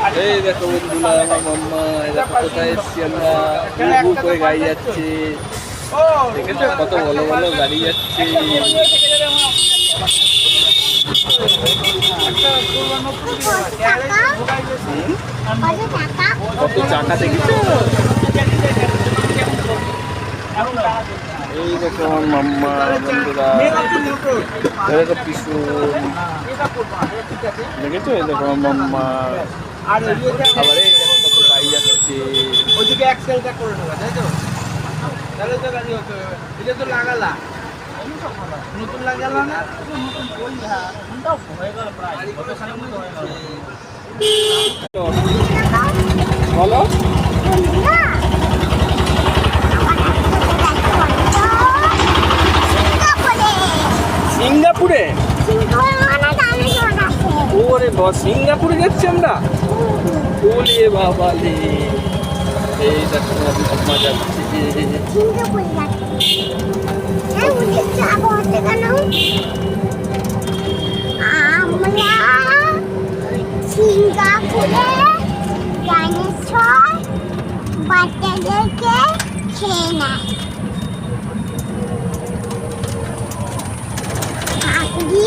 এই দেখো বন্ধুরা, আমার মাম্মা দেখো কোথায় এসছি আমরা, ঘুর ঘুর করে গাড়ি যাচ্ছে। দেখেছো কত ভালো ভালো গাড়ি যাচ্ছে। কত চাকা দেখেছো? এই দেখো আমার মাম্মা বন্ধুরা, দেখো পিছু দেখেছো? এই দেখো আমার মাম্মা। আবার এই দেখো কত গাড়ি যাচ্ছে। ওইদিকে এক্সেলটা করে নেবা, তাই তো? তাহলে তো গাড়ি হতো। এটা তো লাগালা, নতুন লাগালা না? নতুন বই ঘন্টাও হয়ে গেল প্রায়, কতখানি মতো হয়ে গেল। বলো সিঙ্গাপুরে? ওরে সিঙ্গাপুরে যাচ্ছি আমরা। ওলে বাবা লে, এই দেখো মাম্মা যাচ্ছে। সিঙ্গাপুরে ডাইনোসর বাচ্চাদেরকে খেয়ে নেয়। হাতি,